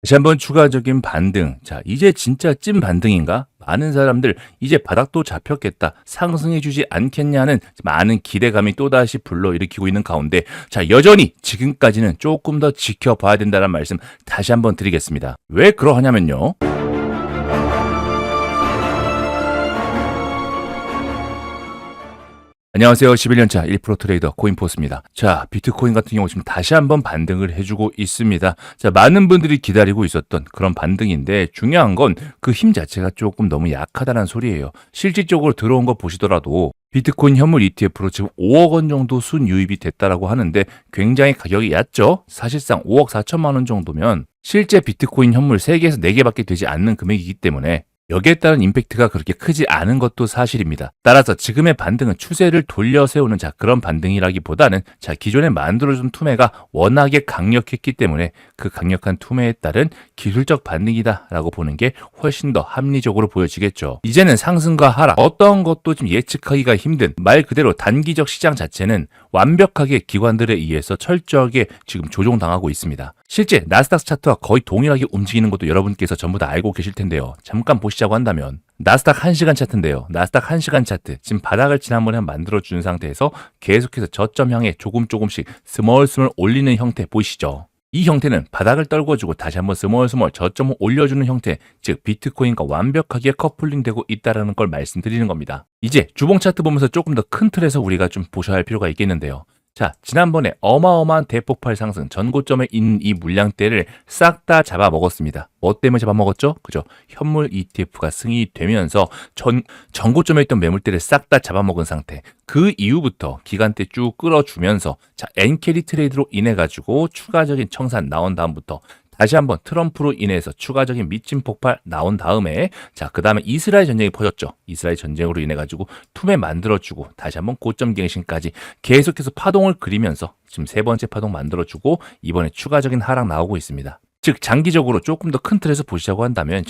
다시 한번 추가적인 반등. 자, 이제 진짜 찐 반등인가? 많은 사람들 이제 바닥도 잡혔겠다. 상승해주지 않겠냐는 많은 기대감이 또다시 불러일으키고 있는 가운데 자, 여전히 지금까지는 조금 더 지켜봐야 된다는 말씀 다시 한번 드리겠습니다. 왜 그러하냐면요. 안녕하세요. 11년차 1% 트레이더 코인포스입니다. 자, 비트코인 같은 경우 지금 다시 한번 반등을 해주고 있습니다. 자, 많은 분들이 기다리고 있었던 그런 반등인데 중요한 건 그 힘 자체가 조금 너무 약하다는 소리예요. 실질적으로 들어온 거 보시더라도 비트코인 현물 ETF로 지금 5억 원 정도 순유입이 됐다라고 하는데 굉장히 가격이 얕죠? 사실상 5억 4천만 원 정도면 실제 비트코인 현물 3개에서 4개밖에 되지 않는 금액이기 때문에 여기에 따른 임팩트가 그렇게 크지 않은 것도 사실입니다. 따라서 지금의 반등은 추세를 돌려 세우는 그런 반등이라기보다는 기존에 만들어준 투매가 워낙에 강력했기 때문에 그 강력한 투매에 따른 기술적 반등이다라고 보는 게 훨씬 더 합리적으로 보여지겠죠. 이제는 상승과 하락 어떤 것도 좀 예측하기가 힘든 말 그대로 단기적 시장 자체는 완벽하게 기관들에 의해서 철저하게 지금 조종당하고 있습니다. 실제 나스닥 차트와 거의 동일하게 움직이는 것도 여러분께서 전부 다 알고 계실 텐데요. 잠깐 보시자고 한다면 나스닥 1시간 차트인데요. 나스닥 1시간 차트 지금 바닥을 지난번에 만들어준 상태에서 계속해서 저점 향해 조금씩 스멀스멀 올리는 형태 보이시죠? 이 형태는 바닥을 떨궈주고 다시 한번 스멀스멀 저점을 올려주는 형태, 즉 비트코인과 완벽하게 커플링되고 있다는 걸 말씀드리는 겁니다. 이제 주봉 차트 보면서 조금 더 큰 틀에서 우리가 좀 보셔야 할 필요가 있겠는데요. 자, 지난번에 어마어마한 대폭발 상승 전고점에 있는 이 물량대를 싹 다 잡아먹었습니다. 뭐 때문에 잡아먹었죠? 그죠? 현물 ETF가 승인이 되면서 전고점에 있던 매물대를 싹 다 잡아먹은 상태. 그 이후부터 기간대 쭉 끌어주면서 엔캐리 트레이드로 인해 가지고 추가적인 청산 나온 다음부터 다시 한번 트럼프로 인해서 추가적인 미친 폭발 나온 다음에 그 다음에 이스라엘 전쟁이 퍼졌죠. 이스라엘 전쟁으로 인해 가지고 투매 만들어주고 다시 한번 고점 갱신까지 계속해서 파동을 그리면서 지금 세 번째 파동 만들어주고 이번에 추가적인 하락 나오고 있습니다. 즉 장기적으로 조금 더 큰 틀에서 보시자고 한다면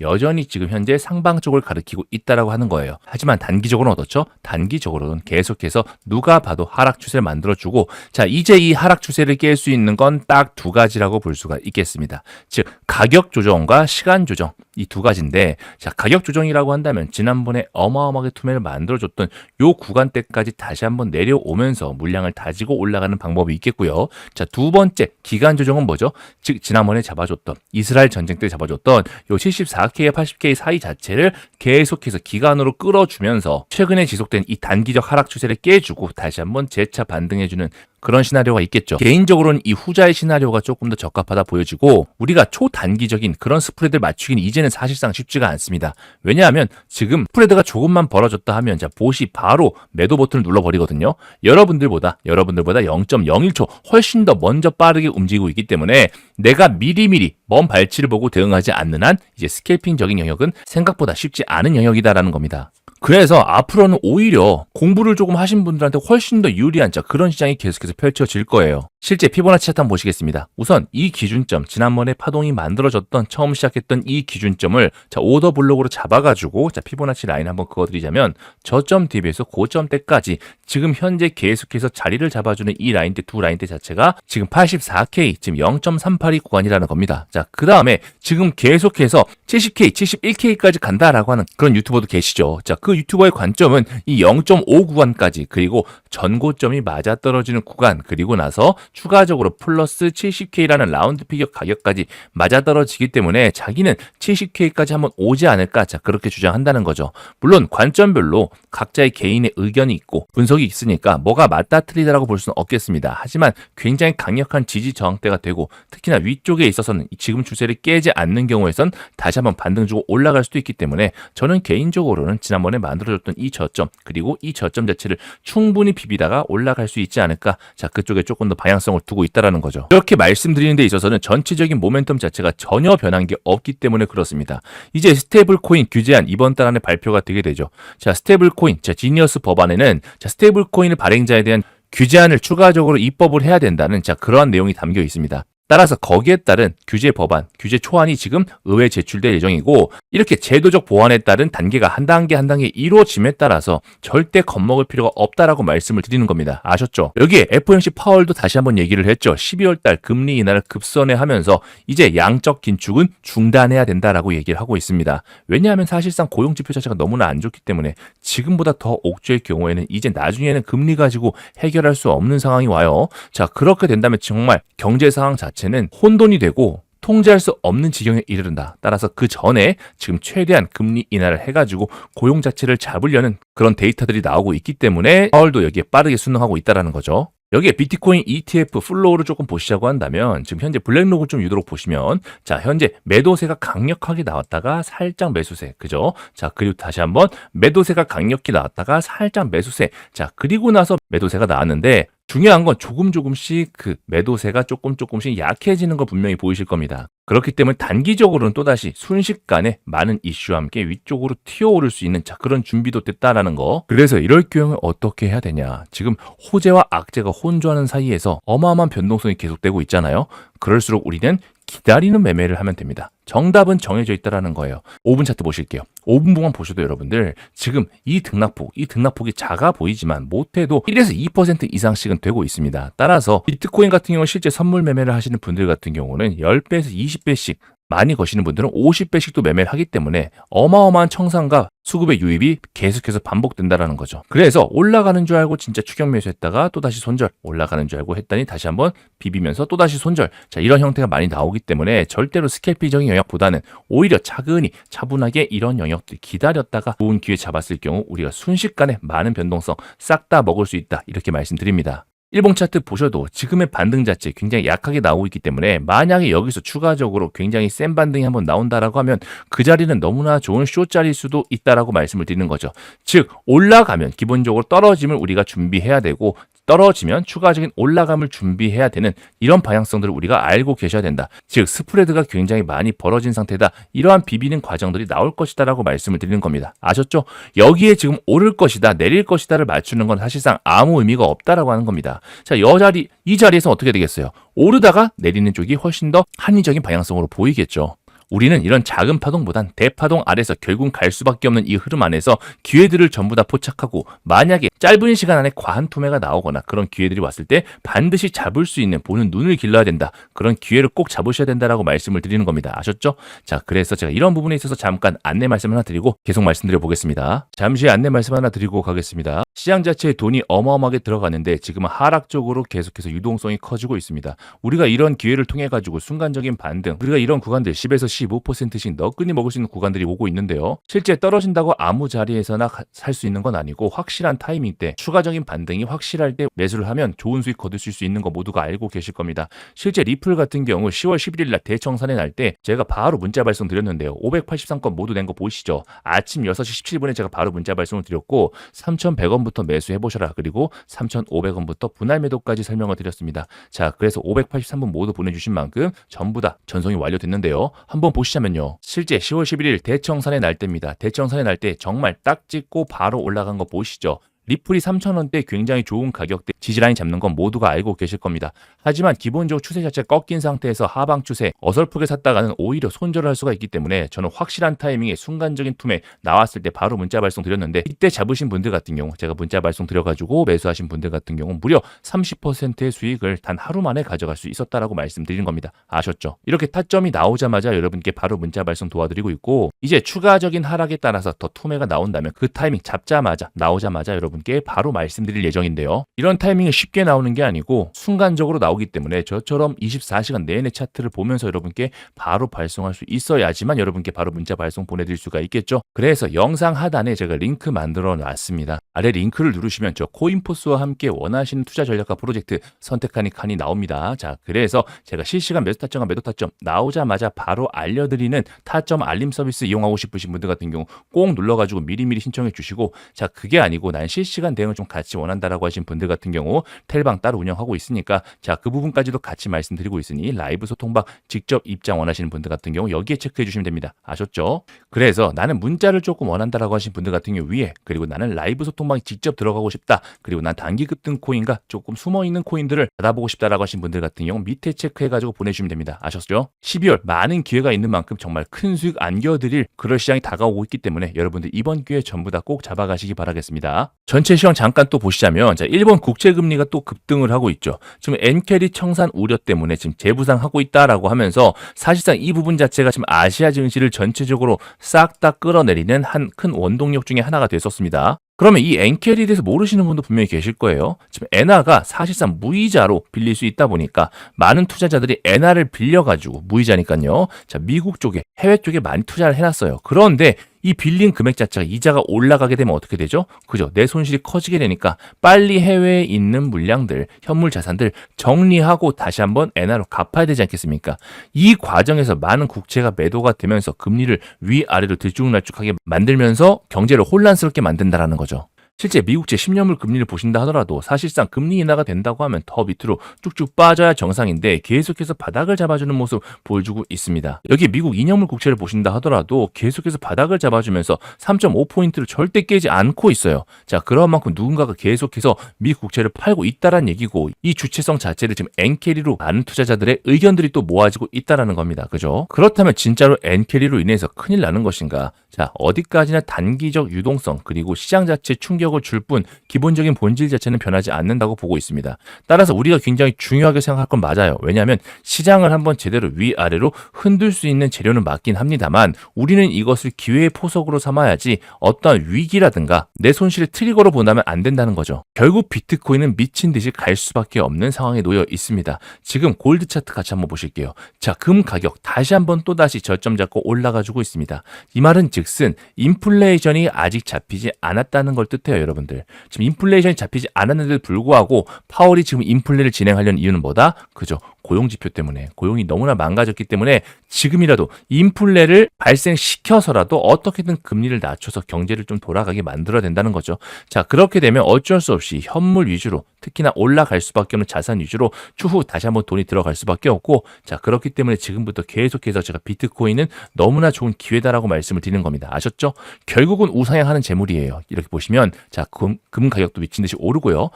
여전히 지금 현재 상방 쪽을 가리키고 있다라고 하는 거예요. 하지만 단기적으로는 어떻죠? 단기적으로는 계속해서 누가 봐도 하락 추세를 만들어주고 이제 이 하락 추세를 깰 수 있는 건 딱 두 가지라고 볼 수가 있겠습니다. 즉 가격 조정과 시간 조정 이 두 가지인데 가격 조정이라고 한다면 지난번에 어마어마하게 투매를 만들어줬던 요 구간대까지 다시 한번 내려오면서 물량을 다지고 올라가는 방법이 있겠고요. 두 번째 기간 조정은 뭐죠? 즉 지난번에 잡아줬던 이스라엘 전쟁 때 잡아줬던 요 74K와 80K 사이 자체를 계속해서 기간으로 끌어주면서 최근에 지속된 이 단기적 하락 추세를 깨주고 다시 한번 재차 반등해주는 그런 시나리오가 있겠죠. 개인적으로는 이 후자의 시나리오가 조금 더 적합하다 보여지고 우리가 초단기적인 그런 스프레드를 맞추기는 이제는 사실상 쉽지가 않습니다. 왜냐하면 지금 스프레드가 조금만 벌어졌다 하면 보시 바로 매도 버튼을 눌러버리거든요. 여러분들보다 0.01초 훨씬 더 먼저 빠르게 움직이고 있기 때문에 내가 미리미리 먼 발치를 보고 대응하지 않는 한 이제 스캘핑적인 영역은 생각보다 쉽지 않은 영역이다라는 겁니다. 그래서 앞으로는 오히려 공부를 조금 하신 분들한테 훨씬 더 유리한 그런 시장이 계속해서 펼쳐질 거예요. 실제 피보나치 차트 한번 보시겠습니다. 우선 이 기준점, 지난번에 파동이 만들어졌던 처음 시작했던 이 기준점을 오더 블록으로 잡아가지고 피보나치 라인 한번 그어드리자면 저점 대비해서 고점대까지 지금 현재 계속해서 자리를 잡아주는 이 라인대 두 라인대 자체가 지금 84K, 지금 0.382 구간이라는 겁니다. 그 다음에 지금 계속해서 70K, 71K까지 간다라고 하는 그런 유튜버도 계시죠. 그 유튜버의 관점은 이 0.5 구간까지 그리고 전고점이 맞아떨어지는 구간 그리고 나서 추가적으로 플러스 70K라는 라운드 피겨 가격까지 맞아떨어지기 때문에 자기는 70K까지 한번 오지 않을까 그렇게 주장한다는 거죠. 물론 관점별로 각자의 개인의 의견이 있고 분석이 있으니까 뭐가 맞다 틀리다라고 볼 수는 없겠습니다. 하지만 굉장히 강력한 지지 저항대가 되고 특히나 위쪽에 있어서는 지금 추세를 깨지 않는 경우에선 다시 한번 반등 주고 올라갈 수도 있기 때문에 저는 개인적으로는 지난번에 만들어졌던 이 저점 그리고 이 저점 자체를 충분히 비비다가 올라갈 수 있지 않을까 그쪽에 조금 더 방향성을 두고 있다라는 거죠. 이렇게 말씀드리는 데 있어서는 전체적인 모멘텀 자체가 전혀 변한 게 없기 때문에 그렇습니다. 이제 스테이블 코인 규제안 이번 달 안에 발표가 되게 되죠. 스테이블 코인 지니어스 법안에는 스테이블 코인을 발행자에 대한 규제안을 추가적으로 입법을 해야 된다는 그러한 내용이 담겨 있습니다. 따라서 거기에 따른 규제 법안, 규제 초안이 지금 의회에 제출될 예정이고 이렇게 제도적 보완에 따른 단계가 한 단계 한 단계 이루어짐에 따라서 절대 겁먹을 필요가 없다라고 말씀을 드리는 겁니다. 아셨죠? 여기에 FOMC 파월도 다시 한번 얘기를 했죠. 12월 달 금리 인하를 급선회하면서 이제 양적 긴축은 중단해야 된다라고 얘기를 하고 있습니다. 왜냐하면 사실상 고용 지표 자체가 너무나 안 좋기 때문에 지금보다 더 옥죄일 경우에는 이제 나중에는 금리 가지고 해결할 수 없는 상황이 와요. 자, 그렇게 된다면 정말 경제 상황 자체는 혼돈이 되고 통제할 수 없는 지경에 이르른다. 따라서 그 전에 지금 최대한 금리 인하를 해가지고 고용 자체를 잡으려는 그런 데이터들이 나오고 있기 때문에 파월도 여기에 빠르게 순응하고 있다는 거죠. 여기에 비트코인 ETF 플로우를 조금 보시자고 한다면 지금 현재 블랙록을 좀 유도록 보시면 자, 현재 매도세가 강력하게 나왔다가 살짝 매수세. 그죠? 자, 그리고 다시 한번 매도세가 강력히 나왔다가 살짝 매수세. 자, 그리고 나서 매도세가 나왔는데 중요한 건 조금씩 그 매도세가 조금씩 약해지는 거 분명히 보이실 겁니다. 그렇기 때문에 단기적으로는 또다시 순식간에 많은 이슈와 함께 위쪽으로 튀어오를 수 있는 자, 그런 준비도 됐다라는 거. 그래서 이럴 경우에 어떻게 해야 되냐. 지금 호재와 악재가 혼조하는 사이에서 어마어마한 변동성이 계속되고 있잖아요. 그럴수록 우리는 기다리는 매매를 하면 됩니다. 정답은 정해져 있다라는 거예요. 5분 차트 보실게요. 5분 동안 보셔도 여러분들 지금 이 등락폭이 작아 보이지만 못해도 1에서 2% 이상씩은 되고 있습니다. 따라서 비트코인 같은 경우 실제 선물 매매를 하시는 분들 같은 경우는 10배에서 20배씩 많이 거시는 분들은 50배씩도 매매를 하기 때문에 어마어마한 청산과 수급의 유입이 계속해서 반복된다라는 거죠. 그래서 올라가는 줄 알고 진짜 추격 매수했다가 또다시 손절, 올라가는 줄 알고 했더니 다시 한번 비비면서 또다시 손절. 자, 이런 형태가 많이 나오기 때문에 절대로 스캘피적인 영역보다는 오히려 차근히 차분하게 이런 영역들 기다렸다가 좋은 기회 잡았을 경우 우리가 순식간에 많은 변동성 싹 다 먹을 수 있다. 이렇게 말씀드립니다. 일봉 차트 보셔도 지금의 반등 자체 굉장히 약하게 나오고 있기 때문에 만약에 여기서 추가적으로 굉장히 센 반등이 한번 나온다라고 하면 그 자리는 너무나 좋은 숏자리일 수도 있다라고 말씀을 드리는 거죠. 즉 올라가면 기본적으로 떨어짐을 우리가 준비해야 되고 떨어지면 추가적인 올라감을 준비해야 되는 이런 방향성들을 우리가 알고 계셔야 된다. 즉 스프레드가 굉장히 많이 벌어진 상태다. 이러한 비비는 과정들이 나올 것이다 라고 말씀을 드리는 겁니다. 아셨죠? 여기에 지금 오를 것이다 내릴 것이다를 맞추는 건 사실상 아무 의미가 없다라고 하는 겁니다. 자, 이 자리에서 어떻게 되겠어요? 오르다가 내리는 쪽이 훨씬 더 합리적인 방향성으로 보이겠죠. 우리는 이런 작은 파동보단 대파동 아래서 결국 갈 수밖에 없는 이 흐름 안에서 기회들을 전부 다 포착하고 만약에 짧은 시간 안에 과한 투매가 나오거나 그런 기회들이 왔을 때 반드시 잡을 수 있는 보는 눈을 길러야 된다. 그런 기회를 꼭 잡으셔야 된다라고 말씀을 드리는 겁니다. 아셨죠? 자, 그래서 제가 이런 부분에 있어서 잠깐 안내 말씀 하나 드리고 계속 말씀드려 보겠습니다. 잠시 안내 말씀 하나 드리고 가겠습니다. 시장 자체에 돈이 어마어마하게 들어가는데 지금은 하락적으로 계속해서 유동성이 커지고 있습니다. 우리가 이런 기회를 통해 가지고 순간적인 반등, 우리가 이런 구간들 10에서 15%씩 너끈히 먹을 수 있는 구간들이 오고 있는데요. 실제 떨어진다고 아무 자리에서나 살 수 있는 건 아니고 확실한 타이밍 때 추가적인 반등이 확실할 때 매수를 하면 좋은 수익 거두실 수 있는 거 모두가 알고 계실 겁니다. 실제 리플 같은 경우 10월 11일 날 대청산에 날 때 제가 바로 문자 발송 드렸는데요. 583건 모두 낸 거 보이시죠? 아침 6시 17분에 제가 바로 문자 발송을 드렸고 3,100원부터 매수해 보셔라. 그리고 3,500원부터 분할 매도까지 설명을 드렸습니다. 자, 그래서 583분 모두 보내주신 만큼 전부 다 전송이 완료됐는데요. 한번 보시자면요. 실제 10월 11일 대청산의 날때입니다. 대청산의 날 때 정말 딱 찍고 바로 올라간 거 보이시죠? 리플이 3,000원대 굉장히 좋은 가격대 지지라인 잡는 건 모두가 알고 계실 겁니다. 하지만 기본적으로 추세 자체가 꺾인 상태에서 하방 추세 어설프게 샀다가는 오히려 손절을 할 수가 있기 때문에 저는 확실한 타이밍에 순간적인 투매 나왔을 때 바로 문자 발송 드렸는데 이때 잡으신 분들 같은 경우 제가 문자 발송 드려가지고 매수하신 분들 같은 경우 무려 30%의 수익을 단 하루 만에 가져갈 수 있었다라고 말씀드리는 겁니다. 아셨죠? 이렇게 타점이 나오자마자 여러분께 바로 문자 발송 도와드리고 있고 이제 추가적인 하락에 따라서 더 투매가 나온다면 그 타이밍 잡자마자 나오자마자 여러분께 바로 말씀드릴 예정인데요. 이런 타이밍이 쉽게 나오는 게 아니고 순간적으로 나오기 때문에 저처럼 24시간 내내 차트를 보면서 여러분께 바로 발송할 수 있어야지만 여러분께 바로 문자 발송 보내드릴 수가 있겠죠. 그래서 영상 하단에 제가 링크 만들어 놨습니다. 아래 링크를 누르시면 저 코인포스와 함께 원하시는 투자 전략과 프로젝트 선택하는 칸이 나옵니다. 자, 그래서 제가 실시간 매수 타점과 매도 타점 나오자마자 바로 알려드리는 타점 알림 서비스 이용하고 싶으신 분들 같은 경우 꼭 눌러가지고 미리미리 신청해 주시고 자, 그게 아니고 난 실시간 대응을 좀 같이 원한다라고 하신 분들 같은 경우 텔방 따로 운영하고 있으니까 자, 그 부분까지도 같이 말씀드리고 있으니 라이브 소통방 직접 입장 원하시는 분들 같은 경우 여기에 체크해 주시면 됩니다. 아셨죠? 그래서 나는 문자를 조금 원한다라고 하신 분들 같은 경우 위에, 그리고 나는 라이브 소통방에 직접 들어가고 싶다, 그리고 난 단기 급등 코인과 조금 숨어있는 코인들을 받아보고 싶다라고 하신 분들 같은 경우 밑에 체크해가지고 보내주시면 됩니다. 아셨죠? 12월 많은 기회가 있는 만큼 정말 큰 수익 안겨드릴 그럴 시장이 다가오고 있기 때문에 여러분들 이번 기회 전부 다 꼭 잡아가시기 바라겠습니다. 전체 시황 잠깐 또 보시자면 자, 일본 국채금리가 또 급등을 하고 있죠. 지금 엔캐리 청산 우려 때문에 지금 재부상하고 있다라고 하면서 사실상 이 부분 자체가 지금 아시아 증시를 전체적으로 싹 다 끌어내리는 한 큰 원동력 중에 하나가 됐었습니다. 그러면 이 엔캐리에 대해서 모르시는 분도 분명히 계실 거예요. 지금 엔화가 사실상 무이자로 빌릴 수 있다 보니까 많은 투자자들이 엔화를 빌려가지고, 무이자니까요. 자, 미국 쪽에, 해외 쪽에 많이 투자를 해놨어요. 그런데 이 빌린 금액 자체가 이자가 올라가게 되면 어떻게 되죠? 그죠? 내 손실이 커지게 되니까 빨리 해외에 있는 물량들, 현물 자산들 정리하고 다시 한번 엔화로 갚아야 되지 않겠습니까? 이 과정에서 많은 국채가 매도가 되면서 금리를 위아래로 들쭉날쭉하게 만들면서 경제를 혼란스럽게 만든다라는 거죠. 실제 미국채 10년물 금리를 보신다 하더라도 사실상 금리 인하가 된다고 하면 더 밑으로 쭉쭉 빠져야 정상인데 계속해서 바닥을 잡아주는 모습 보여주고 있습니다. 여기 미국 2년물 국채를 보신다 하더라도 계속해서 바닥을 잡아주면서 3.5포인트를 절대 깨지 않고 있어요. 자, 그런 만큼 누군가가 계속해서 미 국채를 팔고 있다란 얘기고, 이 주체성 자체를 지금 엔캐리로 많은 투자자들의 의견들이 또 모아지고 있다라는 겁니다. 그죠? 그렇다면 진짜로 엔캐리로 인해서 큰일 나는 것인가? 자, 어디까지나 단기적 유동성 그리고 시장 자체 충격을 줄 뿐 기본적인 본질 자체는 변하지 않는다고 보고 있습니다. 따라서 우리가 굉장히 중요하게 생각할 건 맞아요. 왜냐하면 시장을 한번 제대로 위아래로 흔들 수 있는 재료는 맞긴 합니다만 우리는 이것을 기회의 포석으로 삼아야지 어떠한 위기라든가 내 손실의 트리거로 본다면 안 된다는 거죠. 결국 비트코인은 미친 듯이 갈 수밖에 없는 상황에 놓여 있습니다. 지금 골드 차트 같이 한번 보실게요. 자, 금 가격 다시 한번 또다시 저점 잡고 올라가지고 있습니다. 이 말은 즉슨 인플레이션이 아직 잡히지 않았다는 걸 뜻해요, 여러분들. 지금 인플레이션이 잡히지 않았는데도 불구하고 파월이 지금 인플레를 진행하려는 이유는 뭐다? 그죠? 고용지표 때문에. 고용이 너무나 망가졌기 때문에 지금이라도 인플레를 발생시켜서라도 어떻게든 금리를 낮춰서 경제를 좀 돌아가게 만들어야 된다는 거죠. 자, 그렇게 되면 어쩔 수 없이 현물 위주로, 특히나 올라갈 수밖에 없는 자산 위주로 추후 다시 한번 돈이 들어갈 수밖에 없고, 자, 그렇기 때문에 지금부터 계속해서 제가 비트코인은 너무나 좋은 기회다라고 말씀을 드리는 겁니다. 아셨죠? 결국은 우상향하는 재물이에요. 이렇게 보시면 자, 금 가격도 미친 듯이 오르고요.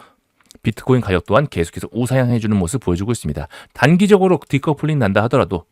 비트코인 가격 또한 계속해서 우상향해주는 모습 보여주고 있습니다. 단기적으로 디커플링 난다 하더라도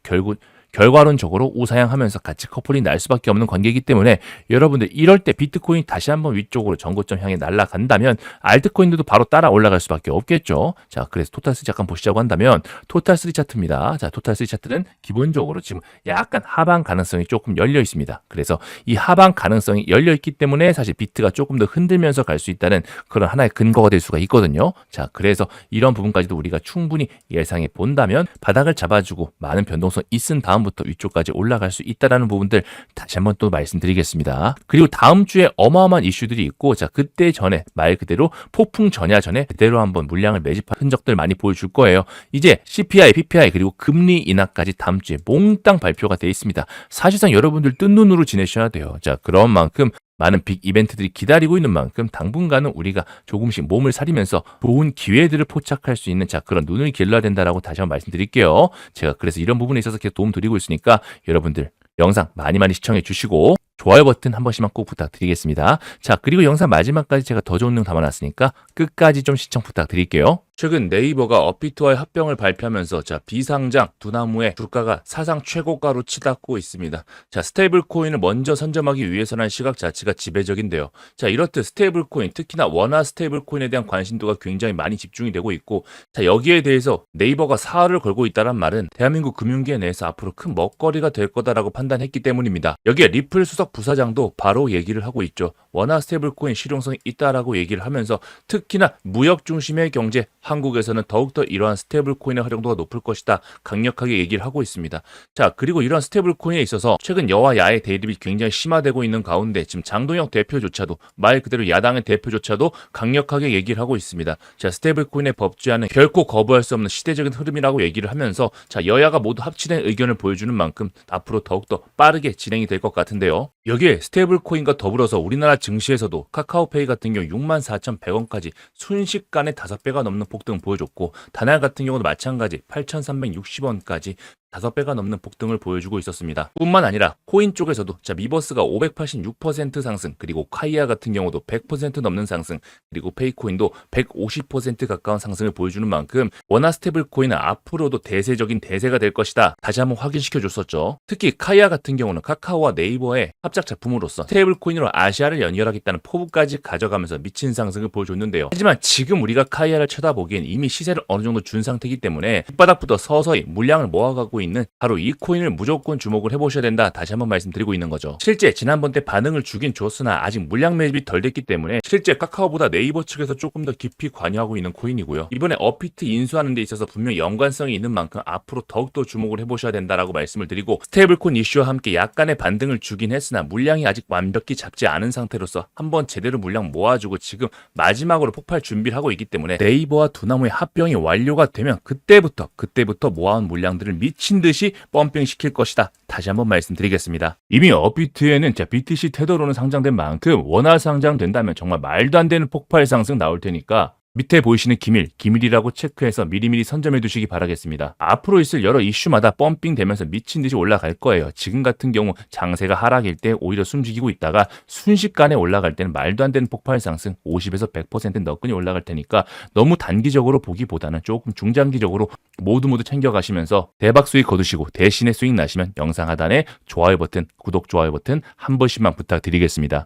결과론적으로 우상향하면서 같이 커플이 날 수밖에 없는 관계이기 때문에 여러분들 이럴 때 비트코인 다시 한번 위쪽으로 전고점 향해 날아간다면 알트코인들도 바로 따라 올라갈 수밖에 없겠죠. 자, 그래서 토탈3 잠깐 보시자고 한다면 토탈3 차트입니다. 자, 토탈3 차트는 기본적으로 지금 약간 하방 가능성이 조금 열려 있습니다. 그래서 이 하방 가능성이 열려 있기 때문에 사실 비트가 조금 더 흔들면서 갈 수 있다는 그런 하나의 근거가 될 수가 있거든요. 자, 그래서 이런 부분까지도 우리가 충분히 예상해 본다면 바닥을 잡아주고 많은 변동성 있은 다음부터 위쪽까지 올라갈 수 있다는 부분들 다시 한번 또 말씀드리겠습니다. 그리고 다음 주에 어마어마한 이슈들이 있고, 자, 그때 전에 말 그대로 폭풍 전야 전에 그대로 한번 물량을 매집한 흔적들 많이 보여줄 거예요. 이제 CPI, PPI 그리고 금리 인하까지 다음 주에 몽땅 발표가 돼 있습니다. 사실상 여러분들 뜬 눈으로 지내셔야 돼요. 자, 그런 만큼 많은 빅 이벤트들이 기다리고 있는 만큼 당분간은 우리가 조금씩 몸을 사리면서 좋은 기회들을 포착할 수 있는, 자, 그런 눈을 길러야 된다라고 다시 한번 말씀드릴게요. 제가 그래서 이런 부분에 있어서 계속 도움 드리고 있으니까 여러분들 영상 많이 시청해 주시고 좋아요 버튼 한 번씩만 꼭 부탁드리겠습니다. 자, 그리고 영상 마지막까지 제가 더 좋은 내용 담아놨으니까 끝까지 좀 시청 부탁드릴게요. 최근 네이버가 업비트와의 합병을 발표하면서 자, 비상장 두나무의 주가가 사상 최고가로 치닫고 있습니다. 자, 스테이블 코인을 먼저 선점하기 위해서라는 시각 자체가 지배적인데요. 자, 이렇듯 스테이블 코인, 특히나 원화 스테이블 코인에 대한 관심도가 굉장히 많이 집중이 되고 있고, 자, 여기에 대해서 네이버가 사활을 걸고 있다는 말은 대한민국 금융계 내에서 앞으로 큰 먹거리가 될 거다라고 판단했기 때문입니다. 여기에 리플 수석 부사장도 바로 얘기를 하고 있죠. 원화 스테이블 코인 실용성이 있다라고 얘기를 하면서 특히나 무역 중심의 경제, 한국에서는 더욱더 이러한 스테이블 코인의 활용도가 높을 것이다. 강력하게 얘기를 하고 있습니다. 자, 그리고 이러한 스테이블 코인에 있어서 최근 여와 야의 대립이 굉장히 심화되고 있는 가운데 지금 장동혁 대표조차도 말 그대로 야당의 대표조차도 강력하게 얘기를 하고 있습니다. 자, 스테이블 코인의 법제화는 결코 거부할 수 없는 시대적인 흐름이라고 얘기를 하면서 자, 여야가 모두 합치된 의견을 보여주는 만큼 앞으로 더욱더 빠르게 진행이 될 것 같은데요. 여기에 스테이블 코인과 더불어서 우리나라 증시에서도 카카오페이 같은 경우 64,100원까지 순식간에 5배가 넘는 폭등을 보여줬고 다날 같은 경우도 마찬가지 8,360원까지 5배가 넘는 폭등을 보여주고 있었습니다. 뿐만 아니라 코인 쪽에서도 자, 미버스가 586% 상승, 그리고 카이아 같은 경우도 100% 넘는 상승, 그리고 페이코인도 150% 가까운 상승을 보여주는 만큼 원화 스테이블 코인은 앞으로도 대세적인 대세가 될 것이다. 다시 한번 확인시켜 줬었죠. 특히 카이아 같은 경우는 카카오와 네이버의 합작 작품으로서 스테이블 코인으로 아시아를 연결하겠다는 포부까지 가져가면서 미친 상승을 보여줬는데요. 하지만 지금 우리가 카이아를 쳐다보기엔 이미 시세를 어느 정도 준 상태이기 때문에 밑바닥부터 서서히 물량을 모아가고 있는 바로 이 코인을 무조건 주목을 해보셔야 된다. 다시 한번 말씀드리고 있는 거죠. 실제 지난번 때 반응을 주긴 줬으나 아직 물량 매집이 덜 됐기 때문에 실제 카카오보다 네이버 측에서 조금 더 깊이 관여하고 있는 코인이고요. 이번에 업비트 인수하는 데 있어서 분명 연관성이 있는 만큼 앞으로 더욱더 주목을 해보셔야 된다라고 말씀을 드리고 스테이블코인 이슈와 함께 약간의 반등을 주긴 했으나 물량이 아직 완벽히 잡지 않은 상태로서 한번 제대로 물량 모아주고 지금 마지막으로 폭발 준비를 하고 있기 때문에 네이버와 두나무의 합병이 완료가 되면 그때부터 모아온 물량들을 미친 듯이 펌핑시킬 것이다. 다시 한번 말씀드리겠습니다. 이미 업비트에는 BTC 테더로는 상장된 만큼 원화 상장된다면 정말 말도 안 되는 폭발 상승 나올 테니까 밑에 보이시는 기밀이라고 체크해서 미리미리 선점해 두시기 바라겠습니다. 앞으로 있을 여러 이슈마다 펌핑 되면서 미친 듯이 올라갈 거예요. 지금 같은 경우 장세가 하락일 때 오히려 숨죽이고 있다가 순식간에 올라갈 때는 말도 안 되는 폭발 상승 50에서 100% 너끈히 올라갈 테니까 너무 단기적으로 보기보다는 조금 중장기적으로 모두 챙겨가시면서 대박 수익 거두시고 대신에 수익 나시면 영상 하단에 좋아요 버튼, 구독, 좋아요 버튼 한 번씩만 부탁드리겠습니다.